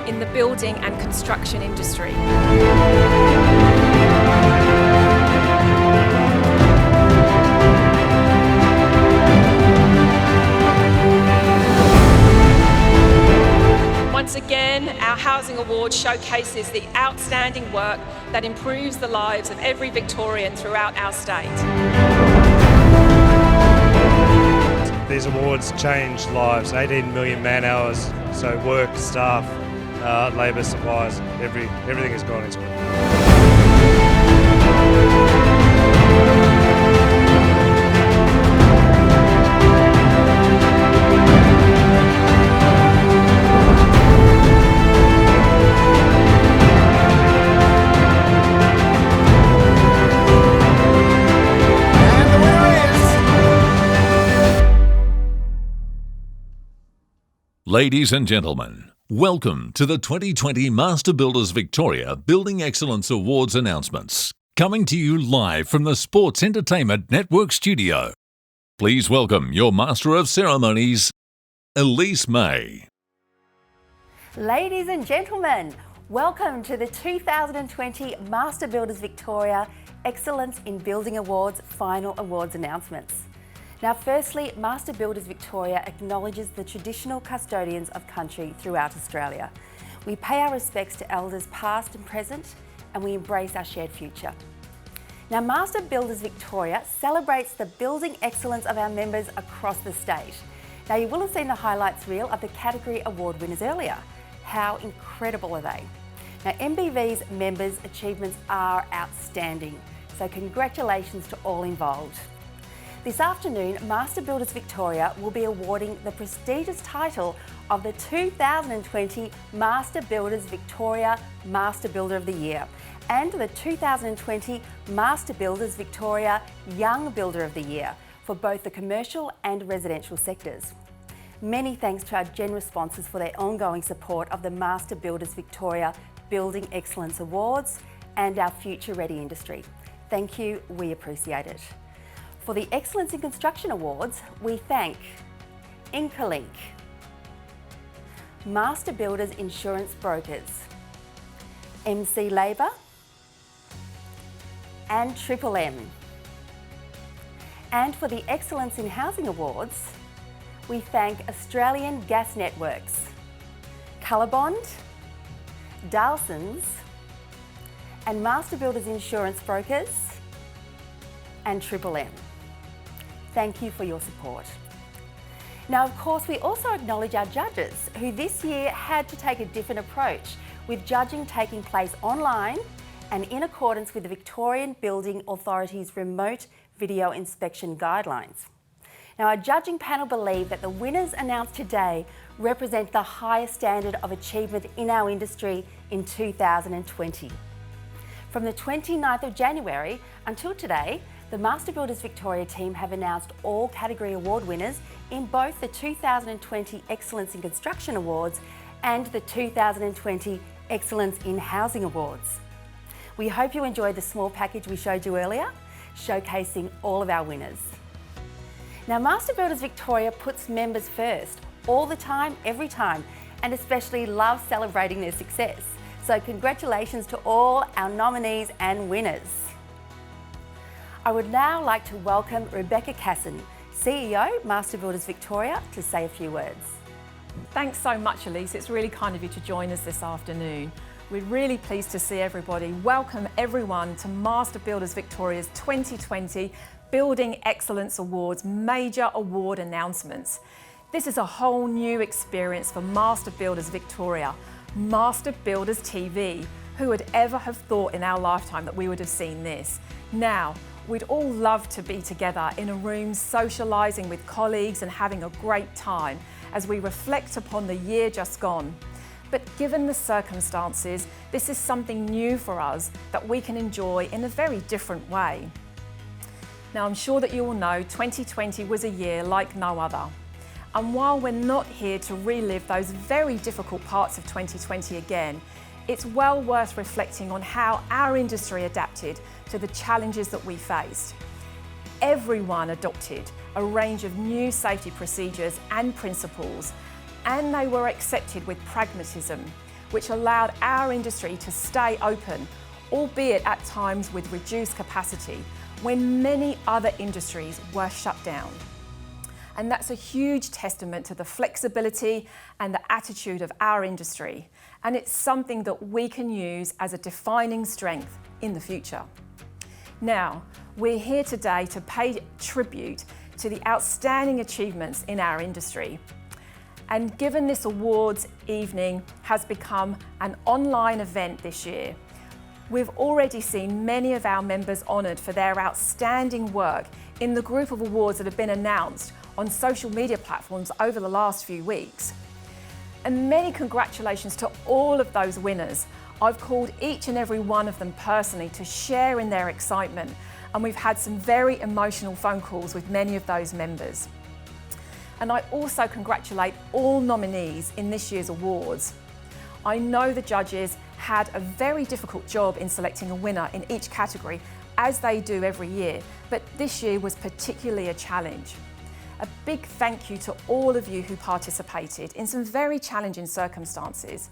in the building and construction industry. Once again, our Housing Award showcases the outstanding work that improves the lives of every Victorian throughout our state. These awards change lives, 18 million man hours, so work, staff, labour, supplies, everything has gone into it. Ladies and gentlemen, welcome to the 2020 Master Builders Victoria Building Excellence Awards announcements, coming to you live from the Sports Entertainment Network studio. Please welcome your Master of Ceremonies, Elise May. Ladies and gentlemen, welcome to the 2020 Master Builders Victoria Excellence in Building Awards final awards announcements. Now firstly, Master Builders Victoria acknowledges the traditional custodians of country throughout Australia. We pay our respects to elders past and present, and we embrace our shared future. Now Master Builders Victoria celebrates the building excellence of our members across the state. Now you will have seen the highlights reel of the category award winners earlier. How incredible are they? Now MBV's members' achievements are outstanding, so congratulations to all involved. This afternoon, Master Builders Victoria will be awarding the prestigious title of the 2020 Master Builders Victoria Master Builder of the Year and the 2020 Master Builders Victoria Young Builder of the Year for both the commercial and residential sectors. Many thanks to our generous sponsors for their ongoing support of the Master Builders Victoria Building Excellence Awards and our Future Ready industry. Thank you, we appreciate it. For the Excellence in Construction Awards, we thank Incolink, Master Builders Insurance Brokers, MC Labour, and Triple M. And for the Excellence in Housing Awards, we thank Australian Gas Networks, Colorbond, Dalsons, and Master Builders Insurance Brokers, and Triple M. Thank you for your support. Now, of course, we also acknowledge our judges, who this year had to take a different approach, with judging taking place online and in accordance with the Victorian Building Authority's remote video inspection guidelines. Now, our judging panel believe that the winners announced today represent the highest standard of achievement in our industry in 2020. From the 29th of January until today, the Master Builders Victoria team have announced all category award winners in both the 2020 Excellence in Construction Awards and the 2020 Excellence in Housing Awards. We hope you enjoyed the small package we showed you earlier, showcasing all of our winners. Now, Master Builders Victoria puts members first, all the time, every time, and especially loves celebrating their success. So congratulations to all our nominees and winners. I would now like to welcome Rebecca Casson, CEO, Master Builders Victoria, to say a few words. Thanks so much, Elise. It's really kind of you to join us this afternoon. We're really pleased to see everybody. Welcome everyone to Master Builders Victoria's 2020 Building Excellence Awards major award announcements. This is a whole new experience for Master Builders Victoria, Master Builders TV. Who would ever have thought in our lifetime that we would have seen this? Now, we'd all love to be together in a room, socialising with colleagues and having a great time as we reflect upon the year just gone. But given the circumstances, this is something new for us that we can enjoy in a very different way. Now, I'm sure that you all know 2020 was a year like no other. And while we're not here to relive those very difficult parts of 2020 again, it's well worth reflecting on how our industry adapted to the challenges that we faced. Everyone adopted a range of new safety procedures and principles, and they were accepted with pragmatism, which allowed our industry to stay open, albeit at times with reduced capacity, when many other industries were shut down. And that's a huge testament to the flexibility and the attitude of our industry. And it's something that we can use as a defining strength in the future. Now, we're here today to pay tribute to the outstanding achievements in our industry. And given this awards evening has become an online event this year, we've already seen many of our members honoured for their outstanding work in the group of awards that have been announced on social media platforms over the last few weeks. And many congratulations to all of those winners. I've called each and every one of them personally to share in their excitement, and we've had some very emotional phone calls with many of those members. And I also congratulate all nominees in this year's awards. I know the judges had a very difficult job in selecting a winner in each category, as they do every year, but this year was particularly a challenge. A big thank you to all of you who participated in some very challenging circumstances.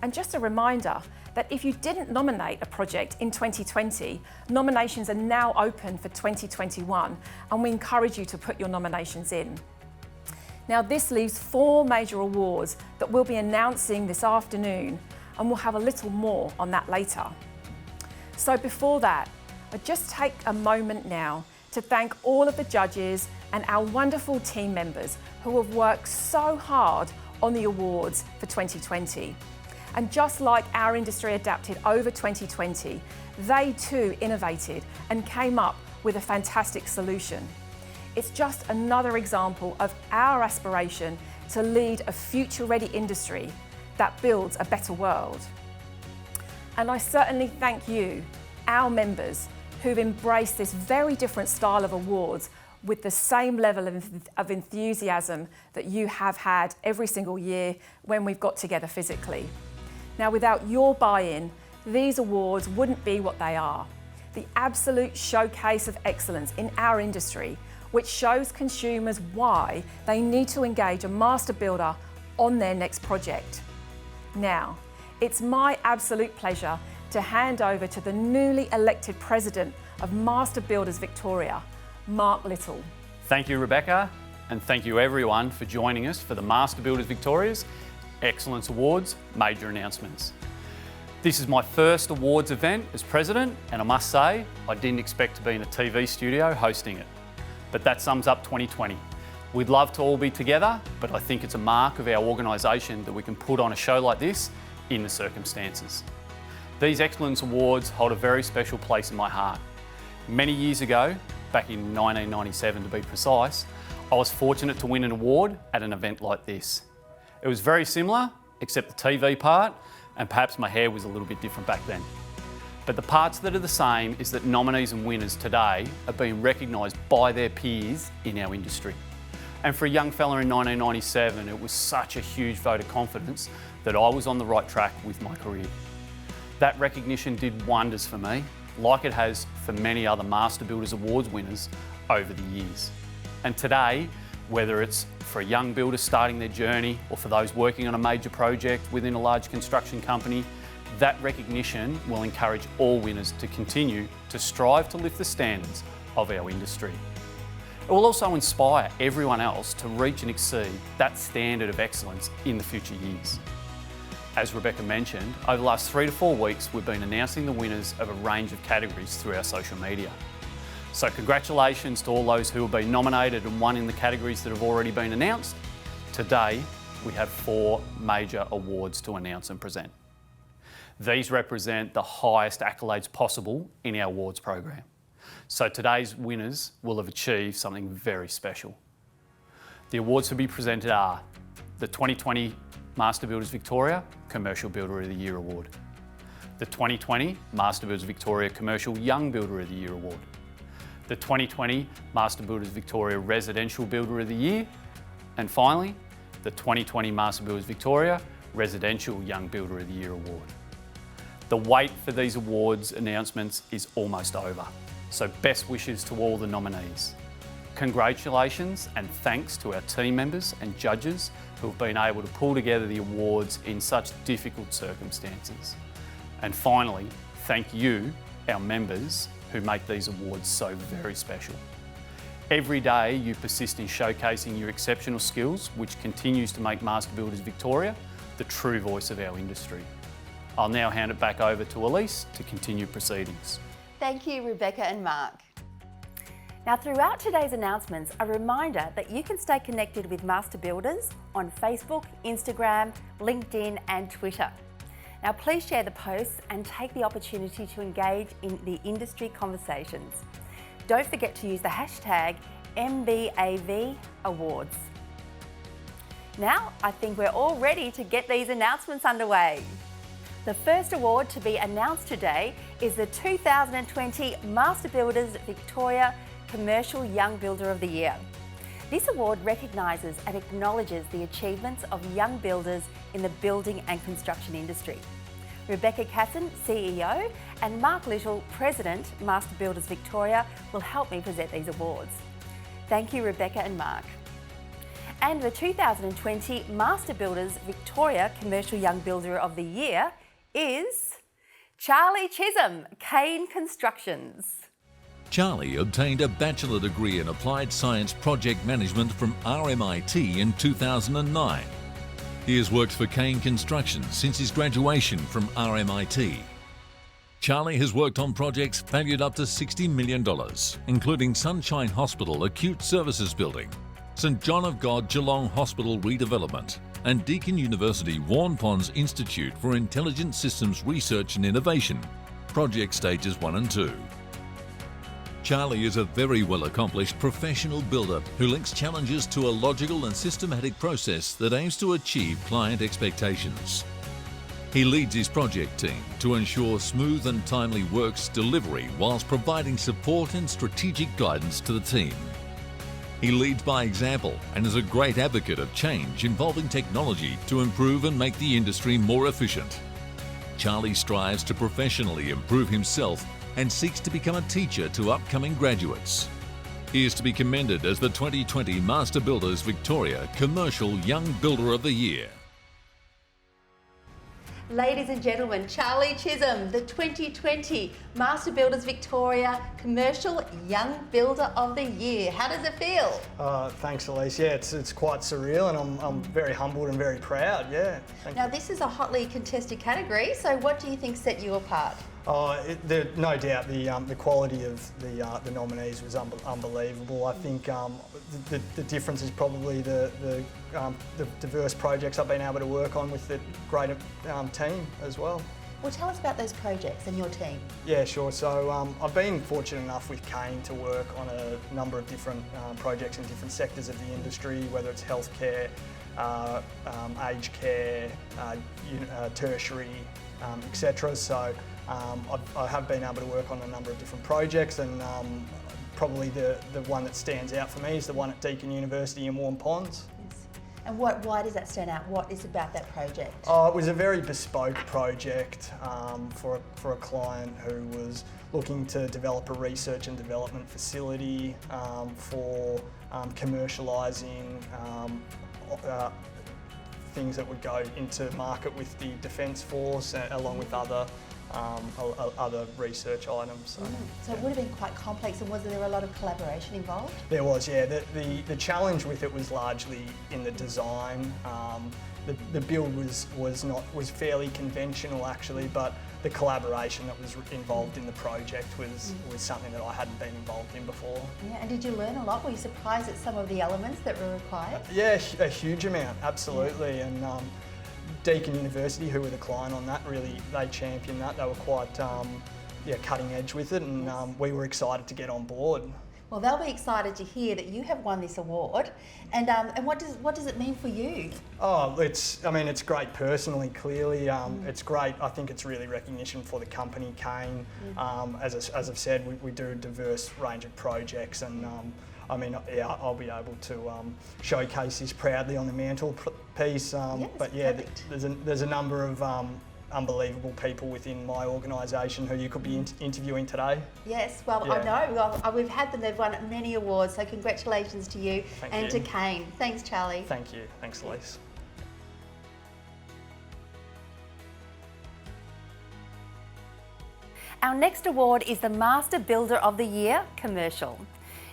And just a reminder that if you didn't nominate a project in 2020, nominations are now open for 2021, and we encourage you to put your nominations in. Now, this leaves 4 major awards that we'll be announcing this afternoon, and we'll have a little more on that later. So before that, I'd just take a moment now to thank all of the judges and our wonderful team members who have worked so hard on the awards for 2020. And just like our industry adapted over 2020, they too innovated and came up with a fantastic solution. It's just another example of our aspiration to lead a future-ready industry that builds a better world. And I certainly thank you, our members, who've embraced this very different style of awards with the same level of enthusiasm that you have had every single year when we've got together physically. Now, without your buy-in, these awards wouldn't be what they are. The absolute showcase of excellence in our industry, which shows consumers why they need to engage a master builder on their next project. Now, it's my absolute pleasure to hand over to the newly elected President of Master Builders Victoria, Mark Little. Thank you, Rebecca, and thank you everyone for joining us for the Master Builders Victoria's Excellence Awards Major Announcements. This is my first awards event as President, and I must say, I didn't expect to be in a TV studio hosting it. But that sums up 2020. We'd love to all be together, but I think it's a mark of our organisation that we can put on a show like this in the circumstances. These Excellence Awards hold a very special place in my heart. Many years ago, back in 1997 to be precise, I was fortunate to win an award at an event like this. It was very similar, except the TV part, and perhaps my hair was a little bit different back then. But the parts that are the same is that nominees and winners today are being recognised by their peers in our industry. And for a young fella in 1997, it was such a huge vote of confidence that I was on the right track with my career. That recognition did wonders for me, like it has for many other Master Builders Awards winners over the years. And today, whether it's for a young builder starting their journey or for those working on a major project within a large construction company, that recognition will encourage all winners to continue to strive to lift the standards of our industry. It will also inspire everyone else to reach and exceed that standard of excellence in the future years. As Rebecca mentioned, over the last 3 to 4 weeks, we've been announcing the winners of a range of categories through our social media. So congratulations to all those who have been nominated and won in the categories that have already been announced. Today, we have 4 major awards to announce and present. These represent the highest accolades possible in our awards program. So today's winners will have achieved something very special. The awards to be presented are the 2020 Master Builders Victoria Commercial Builder of the Year Award, the 2020 Master Builders Victoria Commercial Young Builder of the Year Award, the 2020 Master Builders Victoria Residential Builder of the Year, and finally, the 2020 Master Builders Victoria Residential Young Builder of the Year Award. The wait for these awards announcements is almost over, so best wishes to all the nominees. Congratulations and thanks to our team members and judges who have been able to pull together the awards in such difficult circumstances. And finally, thank you, our members, who make these awards so very special. Every day you persist in showcasing your exceptional skills, which continues to make Master Builders Victoria the true voice of our industry. I'll now hand it back over to Elise to continue proceedings. Thank you, Rebecca and Mark. Now, throughout today's announcements, a reminder that you can stay connected with Master Builders on Facebook, Instagram, LinkedIn and Twitter. Now, please share the posts and take the opportunity to engage in the industry conversations. Don't forget to use the hashtag MBAVAwards. Now, I think we're all ready to get these announcements underway. The first award to be announced today is the 2020 Master Builders Victoria Commercial Young Builder of the Year. This award recognises and acknowledges the achievements of young builders in the building and construction industry. Rebecca Casson, CEO, and Mark Little, President, Master Builders Victoria, will help me present these awards. Thank you, Rebecca and Mark. And the 2020 Master Builders Victoria Commercial Young Builder of the Year is Charlie Chisholm, Kane Constructions. Charlie obtained a bachelor degree in applied science project management from RMIT in 2009. He has worked for Kane Construction since his graduation from RMIT. Charlie has worked on projects valued up to $60 million, including Sunshine Hospital Acute Services Building, St John of God Geelong Hospital Redevelopment, and Deakin University Warren Ponds Institute for Intelligent Systems Research and Innovation, project stages 1 and 2. Charlie is a very well-accomplished professional builder who links challenges to a logical and systematic process that aims to achieve client expectations. He leads his project team to ensure smooth and timely works delivery whilst providing support and strategic guidance to the team. He leads by example and is a great advocate of change involving technology to improve and make the industry more efficient. Charlie strives to professionally improve himself and seeks to become a teacher to upcoming graduates. He is to be commended as the 2020 Master Builders Victoria Commercial Young Builder of the Year. Ladies and gentlemen, Charlie Chisholm, the 2020 Master Builders Victoria Commercial Young Builder of the Year. How does it feel? Thanks, Elise. Yeah, it's quite surreal, and I'm very humbled and very proud. Yeah. Now, this is a hotly contested category, so what do you think set you apart? No doubt the quality of the nominees was unbelievable. I think the difference is probably the diverse projects I've been able to work on with the great team as well. Well, tell us about those projects and your team. Yeah, sure. So I've been fortunate enough with Kane to work on a number of different projects in different sectors of the industry, whether it's healthcare, aged care, tertiary, etc. So I have been able to work on a number of different projects, and probably the one that stands out for me is the one at Deakin University in Warren Ponds. Yes. And why does that stand out? What is about that project? It was a very bespoke project for a client who was looking to develop a research and development facility for commercialising things that would go into market with the Defence Force, along with other research items. So it would have been quite complex, and was there a lot of collaboration involved? There was, yeah. The challenge with it was largely in the design. The build was fairly conventional actually, but the collaboration that was involved in the project was something that I hadn't been involved in before. Yeah, and did you learn a lot? Were you surprised at some of the elements that were required? Yeah, a huge amount, absolutely. Yeah. And Deakin University, who were the client on that, really, they championed that. They were quite cutting edge with it, and we were excited to get on board. Well, they'll be excited to hear that you have won this award. And what does it mean for you? Oh, it's great personally, clearly. It's great. I think it's really recognition for the company, Kane. As I've said, we do a diverse range of projects, and I'll be able to showcase this proudly on the mantelpiece. But yeah, there's a number of unbelievable people within my organisation who you could be interviewing today. Yes, well, yeah. I know. Well, we've had them. They've won many awards, so congratulations to you and to Kane. Thanks, Charlie. Thank you. Thanks, Elise. Our next award is the Master Builder of the Year Commercial.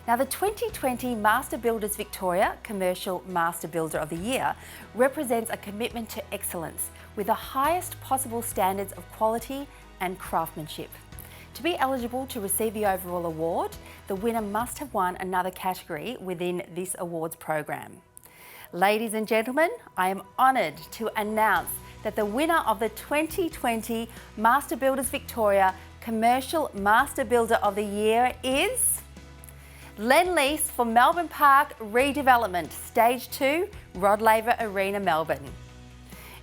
Now, the 2020 Master Builders Victoria Commercial Master Builder of the Year represents a commitment to excellence with the highest possible standards of quality and craftsmanship. To be eligible to receive the overall award, the winner must have won another category within this awards program. Ladies and gentlemen, I am honoured to announce that the winner of the 2020 Master Builders Victoria Commercial Master Builder of the Year is Lendlease for Melbourne Park Redevelopment, Stage 2, Rod Laver Arena, Melbourne.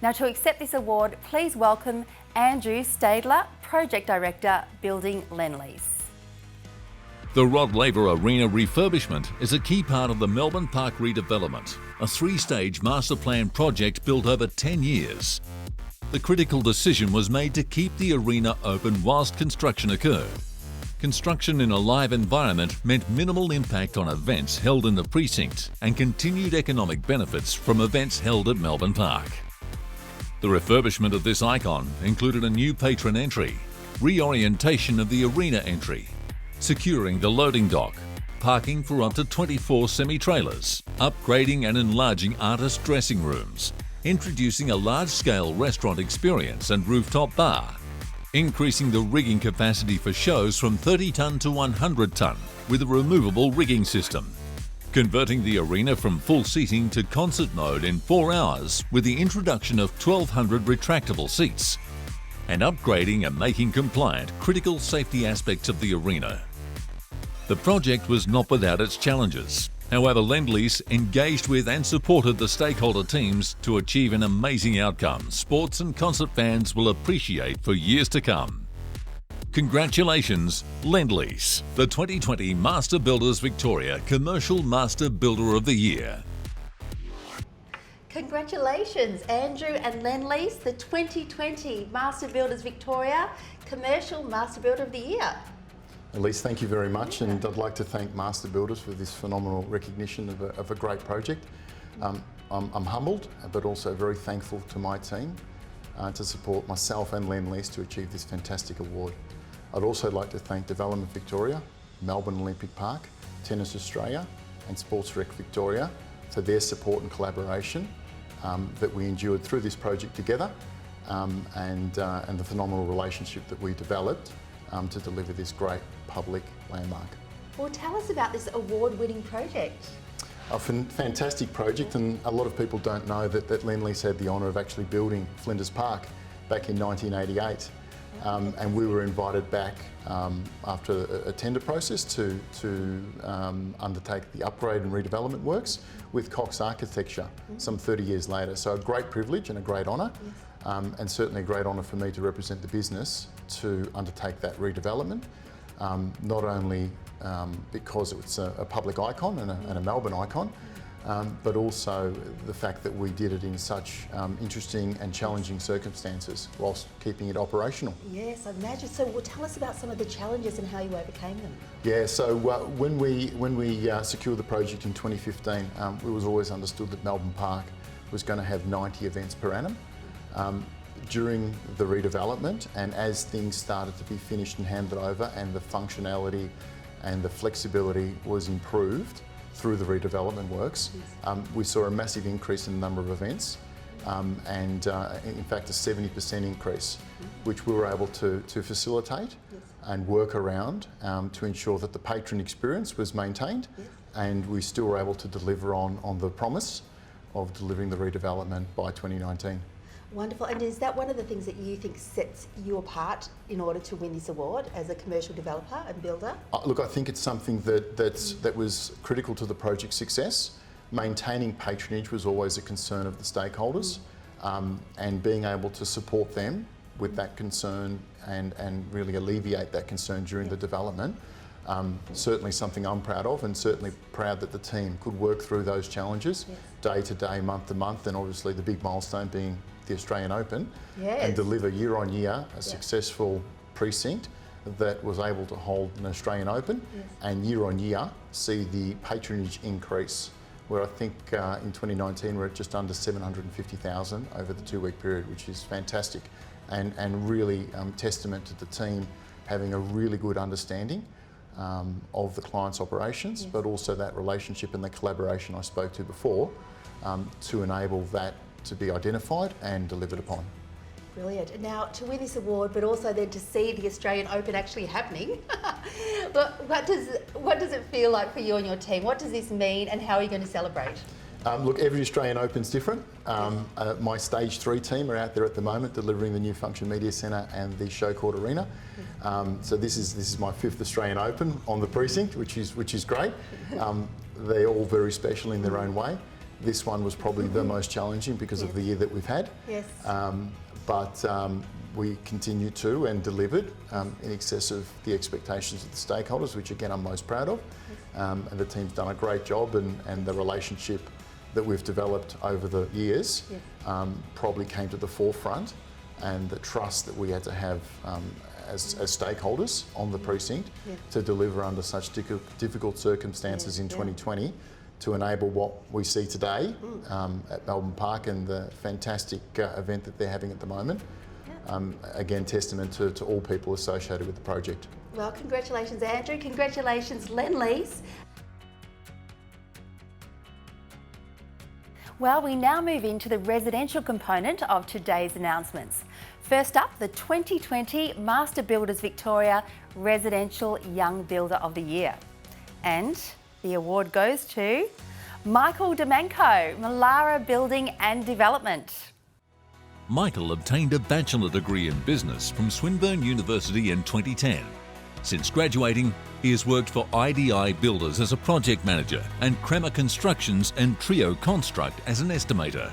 Now, to accept this award, please welcome Andrew Stadler, Project Director, Building Lendlease. The Rod Laver Arena refurbishment is a key part of the Melbourne Park redevelopment, a 3-stage master plan project built over 10 years. The critical decision was made to keep the arena open whilst construction occurred. Construction in a live environment meant minimal impact on events held in the precinct and continued economic benefits from events held at Melbourne Park. The refurbishment of this icon included a new patron entry, reorientation of the arena entry, securing the loading dock, parking for up to 24 semi-trailers, upgrading and enlarging artist dressing rooms, introducing a large-scale restaurant experience and rooftop bar, increasing the rigging capacity for shows from 30-tonne to 100-tonne with a removable rigging system, converting the arena from full seating to concert mode in 4 hours with the introduction of 1,200 retractable seats, and upgrading and making compliant critical safety aspects of the arena. The project was not without its challenges. However, Lendlease engaged with and supported the stakeholder teams to achieve an amazing outcome sports and concert fans will appreciate for years to come. Congratulations, Lendlease, the 2020 Master Builders Victoria Commercial Master Builder of the Year. Congratulations, Andrew and Lendlease, the 2020 Master Builders Victoria Commercial Master Builder of the Year. Elise, thank you very much, and I'd like to thank Master Builders for this phenomenal recognition of a great project. I'm humbled, but also very thankful to my team to support myself and Lendlease to achieve this fantastic award. I'd also like to thank Development Victoria, Melbourne Olympic Park, Tennis Australia and Sports Rec Victoria for their support and collaboration that we endured through this project together and the phenomenal relationship that we developed to deliver this great public landmark. Well, tell us about this award-winning project. A fantastic project, and a lot of people don't know that Lendlease had the honour of actually building Flinders Park back in 1988. And we were invited back after a tender process to undertake the upgrade and redevelopment works with Cox Architecture some 30 years later. So a great privilege and a great honour, and certainly a great honour for me to represent the business to undertake that redevelopment, not only because it's a public icon and a Melbourne icon, but also the fact that we did it in such interesting and challenging circumstances whilst keeping it operational. Yes, I imagine. So, well, tell us about some of the challenges and how you overcame them. Yeah, so when we secured the project in 2015, it was always understood that Melbourne Park was going to have 90 events per annum. During the redevelopment, and as things started to be finished and handed over and the functionality and the flexibility was improved through the redevelopment works, we saw a massive increase in the number of events and in fact a 70% increase, which we were able to facilitate and work around to ensure that the patron experience was maintained and we still were able to deliver on the promise of delivering the redevelopment by 2019. Wonderful. And is that one of the things that you think sets you apart in order to win this award as a commercial developer and builder? Look, I think it's something that was critical to the project's success. Maintaining patronage was always a concern of the stakeholders, and being able to support them with that concern and really alleviate that concern during the development. Certainly something I'm proud of, and certainly proud that the team could work through those challenges day to day, month to month, and obviously the big milestone being the Australian Open, and deliver year on year a successful precinct that was able to hold an Australian Open, and year on year see the patronage increase, where I think in 2019 we're at just under 750,000 over the 2-week period, which is fantastic and really testament to the team having a really good understanding of the client's operations, but also that relationship and the collaboration I spoke to before to enable that to be identified and delivered upon. Brilliant. And now to win this award, but also then to see the Australian Open actually happening, what does it feel like for you and your team? What does this mean, and how are you going to celebrate? Look, every Australian Open's different. My Stage 3 team are out there at the moment delivering the new Function Media Centre and the Show Court Arena. So this is my 5th Australian Open on the precinct, which is great. They're all very special in their own way. This one was probably the most challenging because of the year that we've had. Yes. But we continue to and delivered in excess of the expectations of the stakeholders, which again I'm most proud of. And the team's done a great job, and the relationship that we've developed over the years probably came to the forefront, and the trust that we had to have as stakeholders on the precinct to deliver under such difficult circumstances in 2020 to enable what we see today at Melbourne Park and the fantastic event that they're having at the moment. Again, testament to all people associated with the project. Well, congratulations, Andrew. Congratulations, Lend-Lease. Well, we now move into the residential component of today's announcements. First up, the 2020 Master Builders Victoria Residential Young Builder of the Year. And the award goes to Michael Demanco, Melara Building and Development. Michael obtained a bachelor degree in business from Swinburne University in 2010. Since graduating, he has worked for IDI Builders as a project manager and Kremer Constructions and Trio Construct as an estimator.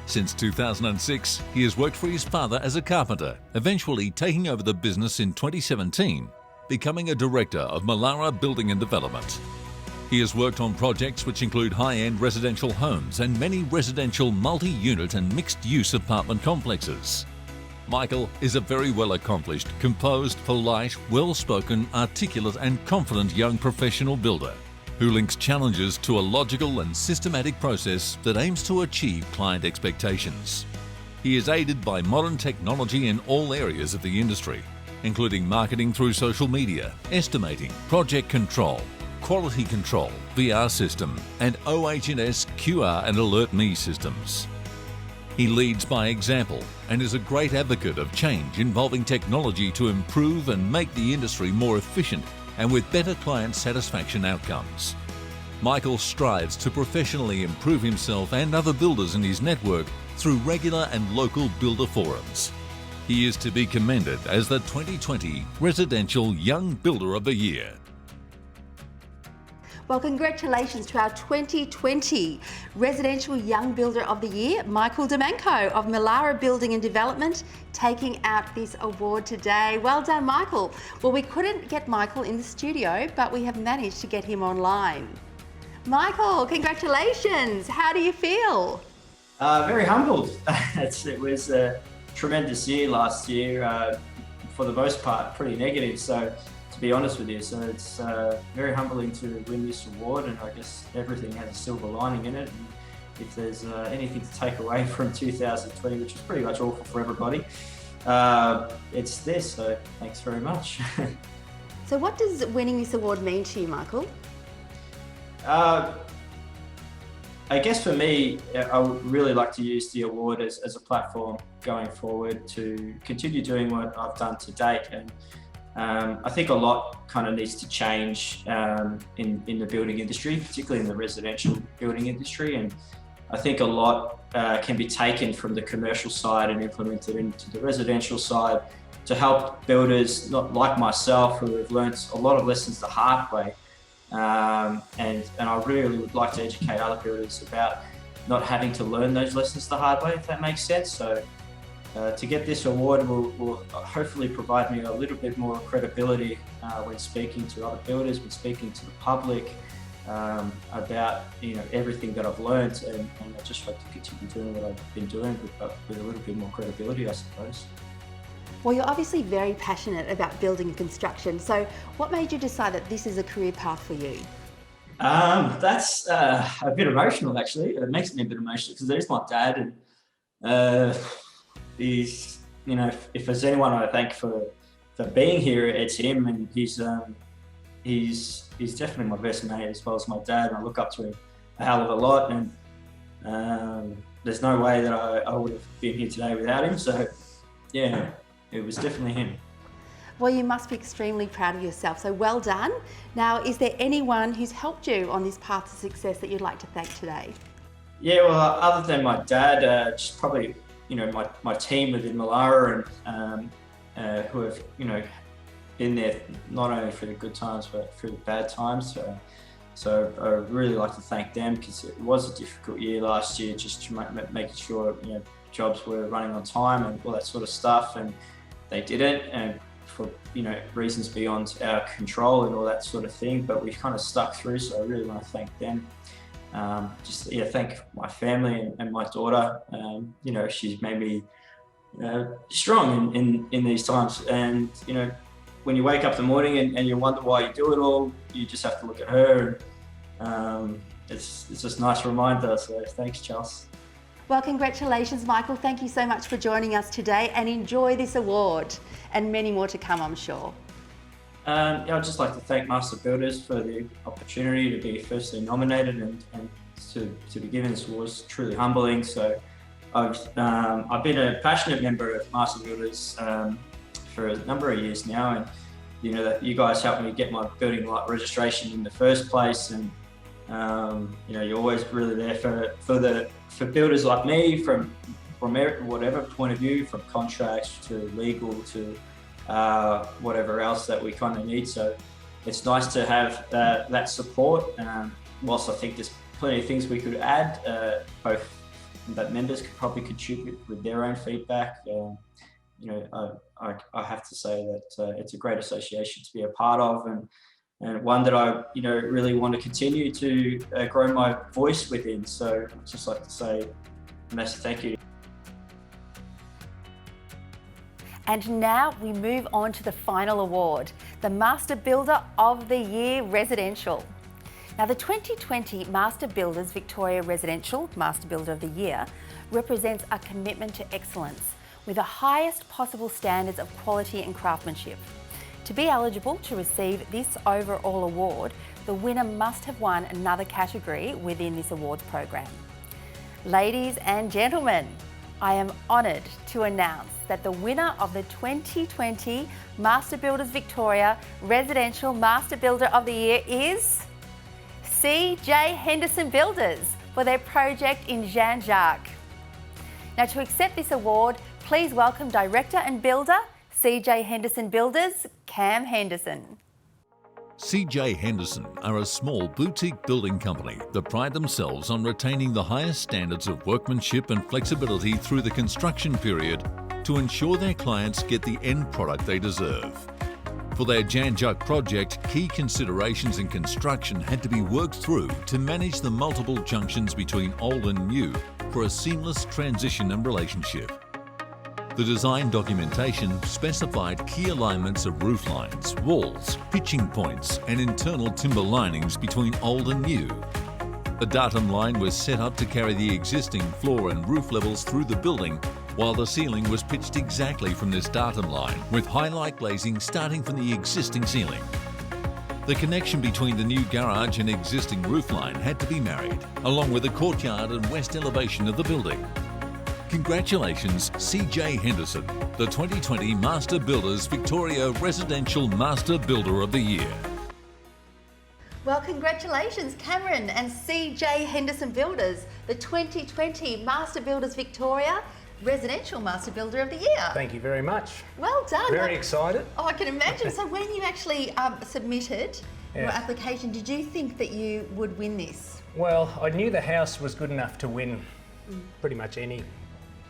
Since 2006, he has worked for his father as a carpenter, eventually taking over the business in 2017, becoming a director of Melara Building and Development. He has worked on projects which include high-end residential homes and many residential multi-unit and mixed-use apartment complexes. Michael is a very well-accomplished, composed, polite, well-spoken, articulate and confident young professional builder who links challenges to a logical and systematic process that aims to achieve client expectations. He is aided by modern technology in all areas of the industry, including marketing through social media, estimating, project control, quality control, VR system, and OH&S QR and Alert Me systems. He leads by example and is a great advocate of change involving technology to improve and make the industry more efficient and with better client satisfaction outcomes. Michael strives to professionally improve himself and other builders in his network through regular and local builder forums. He is to be commended as the 2020 Residential Young Builder of the Year. Well, congratulations to our 2020 Residential Young Builder of the Year, Michael Demanco of Melara Building and Development, taking out this award today. Well done, Michael. Well, we couldn't get Michael in the studio, but we have managed to get him online. Michael, congratulations. How do you feel? Very humbled. It was a tremendous year last year, for the most part, pretty negative. So, to be honest with you, so it's very humbling to win this award, and I guess everything has a silver lining in it. And if there's anything to take away from 2020, which was pretty much awful for everybody, it's this. So thanks very much. So, what does winning this award mean to you, Michael? I guess for me, I would really like to use the award as a platform going forward to continue doing what I've done to date. And I think a lot kind of needs to change in the building industry, particularly in the residential building industry. And I think a lot can be taken from the commercial side and implemented into the residential side to help builders, not like myself, who have learnt a lot of lessons the hard way. And I really would like to educate other builders about not having to learn those lessons the hard way, if that makes sense. So to get this award will hopefully provide me a little bit more credibility when speaking to other builders, when speaking to the public about everything that I've learned, and I'd just like to continue doing what I've been doing with a little bit more credibility, I suppose. Well, you're obviously very passionate about building and construction. So what made you decide that this is a career path for you? That's a bit emotional, actually. It makes me a bit emotional because there's my dad, and he's, if there's anyone I thank for being here, it's him, and he's definitely my best mate as well as my dad, and I look up to him a hell of a lot, and there's no way that I would have been here today without him. So yeah, it was definitely him. Well, you must be extremely proud of yourself, so well done. Now, is there anyone who's helped you on this path to success that you'd like to thank today? Yeah, well, other than my dad, just probably, my team within Melara, and who have, been there not only for the good times, but for the bad times. So I really like to thank them, because it was a difficult year last year, just to making sure, jobs were running on time and all that sort of stuff, and they didn't, and for, reasons beyond our control and all that sort of thing, but we kind of stuck through. So I really want to thank them. Thank my family and my daughter. She's made me strong in these times, and when you wake up in the morning and you wonder why you do it all, you just have to look at her, and it's just a nice reminder. So thanks, Charles. Well, congratulations, Michael. Thank you so much for joining us today, and enjoy this award and many more to come, I'm sure. I'd just like to thank Master Builders for the opportunity to be firstly nominated, and to be given this award is truly humbling. So I've been a passionate member of Master Builders for a number of years now, and that you guys helped me get my building lot registration in the first place, and you're always really there for builders like me from whatever point of view, from contracts to legal to whatever else that we kind of need. So it's nice to have that support. Whilst I think there's plenty of things we could add, both that members could probably contribute with their own feedback. I have to say that it's a great association to be a part of, and one that I really want to continue to grow my voice within. So I'd just like to say a massive thank you. And now we move on to the final award, the Master Builder of the Year Residential. Now, the 2020 Master Builders Victoria Residential Master Builder of the Year represents a commitment to excellence with the highest possible standards of quality and craftsmanship. To be eligible to receive this overall award, the winner must have won another category within this awards program. Ladies and gentlemen, I am honoured to announce that the winner of the 2020 Master Builders Victoria Residential Master Builder of the Year is CJ Henderson Builders for their project in Jean-Jacques. Now, to accept this award, please welcome Director and Builder, CJ Henderson Builders, Cam Henderson. CJ Henderson are a small boutique building company that pride themselves on retaining the highest standards of workmanship and flexibility through the construction period to ensure their clients get the end product they deserve. For their Jean-Jacques project, key considerations in construction had to be worked through to manage the multiple junctions between old and new for a seamless transition and relationship. The design documentation specified key alignments of roof lines, walls, pitching points and internal timber linings between old and new. The datum line was set up to carry the existing floor and roof levels through the building, while the ceiling was pitched exactly from this datum line, with highlight glazing starting from the existing ceiling. The connection between the new garage and existing roof line had to be married, along with the courtyard and west elevation of the building. Congratulations, CJ Henderson, the 2020 Master Builders Victoria Residential Master Builder of the Year. Well, congratulations, Cameron and CJ Henderson Builders, the 2020 Master Builders Victoria Residential Master Builder of the Year. Thank you very much. Well done. Very excited. Oh, I can imagine. So when you actually submitted your application, did you think that you would win this? Well, I knew the house was good enough to win pretty much any.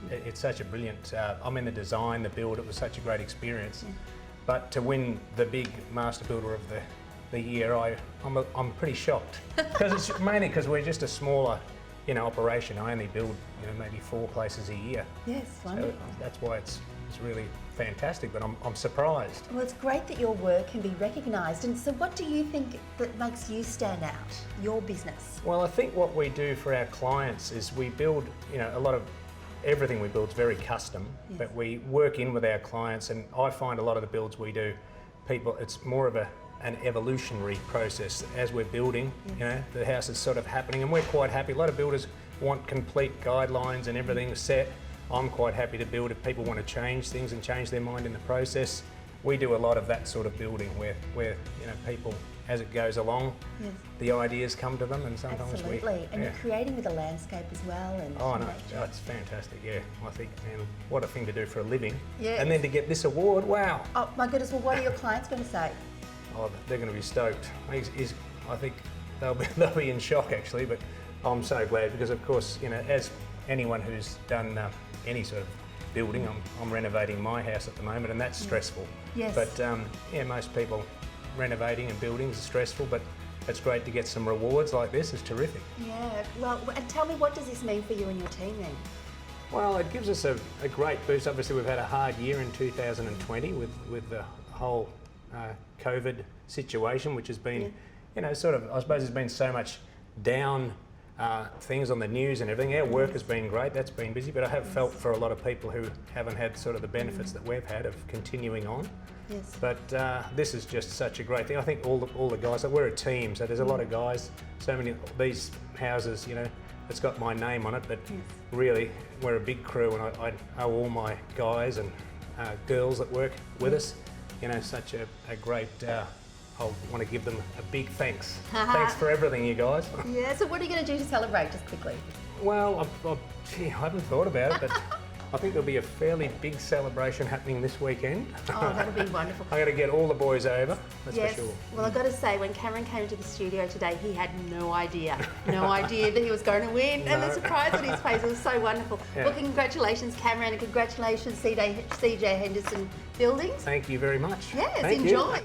It's such a brilliant, the design, the build, it was such a great experience. But to win the big Master Builder of the Year, I'm pretty shocked. Because it's mainly because we're just a smaller, operation. I only build, maybe 4 places a year. Yes, wonderful. So that's why it's really fantastic, but I'm surprised. Well, it's great that your work can be recognised. And so what do you think that makes you stand out, your business? Well, I think what we do for our clients is we build, a lot of everything we build is very custom, but we work in with our clients, and I find a lot of the builds we do, it's more of an evolutionary process. As we're building, you know, the house is sort of happening, and we're quite happy. A lot of builders want complete guidelines and everything set. I'm quite happy to build if people want to change things and change their mind in the process. We do a lot of that sort of building where you know, people, as it goes along, the ideas come to them, and sometimes Absolutely. And you're creating with a landscape as well. And oh no, it's fantastic. Yeah, I think, man, what a thing to do for a living. Yes. And then to get this award, wow. Oh my goodness! Well, what are your clients going to say? Oh, they're going to be stoked. I think they'll be in shock actually, but I'm so glad because, of course, you know, as anyone who's done any sort of building, I'm renovating my house at the moment, and that's stressful. Yes. But yeah, most people renovating and buildings are stressful, but it's great to get some rewards like this. It's terrific. Yeah. Well, and tell me, what does this mean for you and your team then? Well, it gives us a great boost. Obviously, we've had a hard year in 2020 with the whole COVID situation, which has been, you know, sort of, I suppose there's been so much down things on the news and everything. Our work has been great, that's been busy, but I have felt for a lot of people who haven't had sort of the benefits that we've had of continuing on. Yes. But this is just such a great thing. I think all the guys, like, we're a team, so there's a lot of guys, so many, these houses, you know, it's got my name on it, but really we're a big crew, and I owe all my guys and girls that work with us, you know, such a great, I want to give them a big thanks. Thanks for everything, you guys. Yeah, so what are you going to do to celebrate, just quickly? Well, I haven't thought about it, but I think there'll be a fairly big celebration happening this weekend. Oh, that'll be wonderful. I'm going to get all the boys over, that's for sure. Well, I've got to say, when Cameron came into the studio today, he had no idea that he was going to win, and the surprise on his face was so wonderful. Yeah. Well, congratulations, Cameron, and congratulations, CJ Henderson Buildings. Thank you very much. Yes, Thank enjoy. You.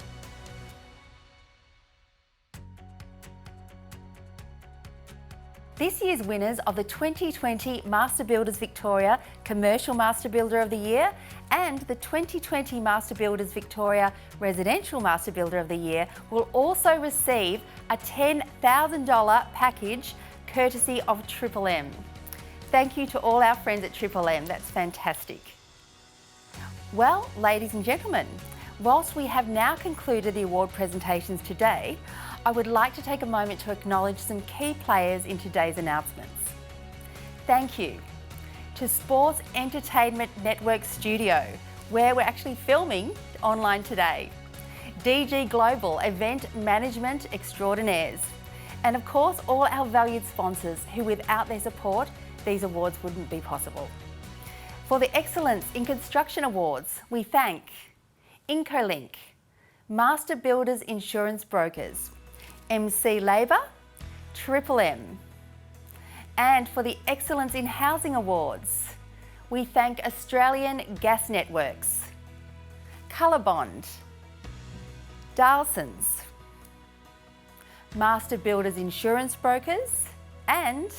This year's winners of the 2020 Master Builders Victoria Commercial Master Builder of the Year and the 2020 Master Builders Victoria Residential Master Builder of the Year will also receive a $10,000 package courtesy of Triple M. Thank you to all our friends at Triple M, that's fantastic. Well, ladies and gentlemen, whilst we have now concluded the award presentations today, I would like to take a moment to acknowledge some key players in today's announcements. Thank you to Sports Entertainment Network Studio, where we're actually filming online today. DG Global, Event Management Extraordinaires. And of course, all our valued sponsors who without their support, these awards wouldn't be possible. For the Excellence in Construction Awards, we thank Incolink, Master Builders Insurance Brokers, MC Labour, Triple M. And for the Excellence in Housing Awards, we thank Australian Gas Networks, Colorbond, Dalsons, Master Builders Insurance Brokers, and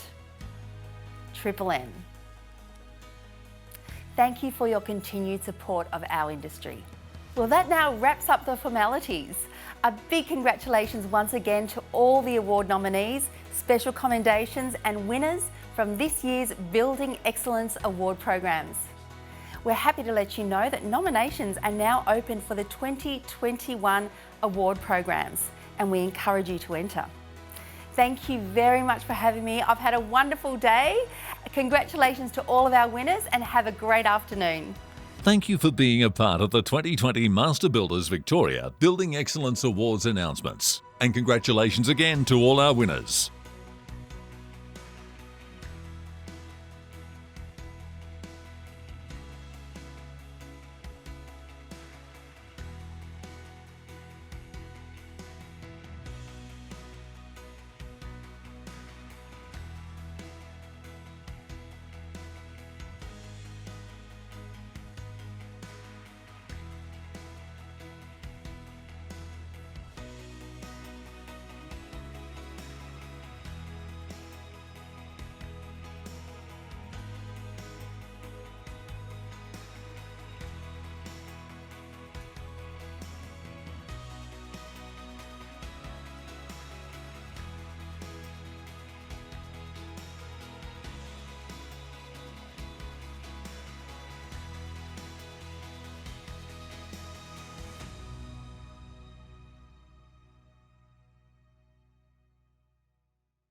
Triple M. Thank you for your continued support of our industry. Well, that now wraps up the formalities. A big congratulations once again to all the award nominees, special commendations and winners from this year's Building Excellence Award programs. We're happy to let you know that nominations are now open for the 2021 award programs, and we encourage you to enter. Thank you very much for having me. I've had a wonderful day. Congratulations to all of our winners, and have a great afternoon. Thank you for being a part of the 2020 Master Builders Victoria Building Excellence Awards announcements. And congratulations again to all our winners.